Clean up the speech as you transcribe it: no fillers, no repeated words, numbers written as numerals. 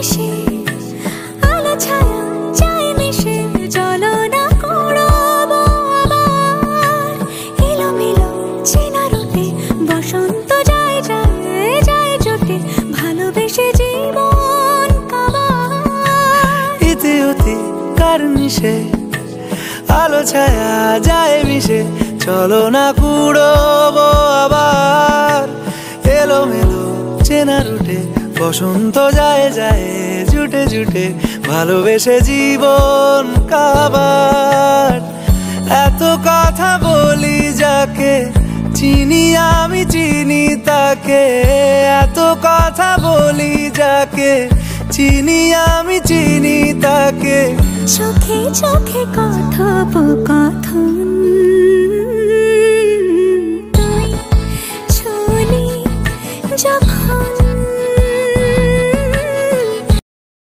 সে আলো ছায়া যায় মিশে, চলো না কুড়াবো আবার এলোমেলো চেনা রুটে। বসন্ত যায় যায় যায় জোটে, ভালোবেসে জীবন কাবার। ইতি উতি কার নিশে, আলো ছায়া যায় মিশে, চলো না কুড়োবো আবার এলোমেলো চেনা রুটে। বসন্ত যায় যায় জুটে জুটে, ভালোবেসে জীবন কাবার। এত কথা বলি যাকে চিনি আমি চিনি তাকে, এত কথা বলি যাকে চিনি আমি চিনি তাকে। চোখে চোখে কথোপকথন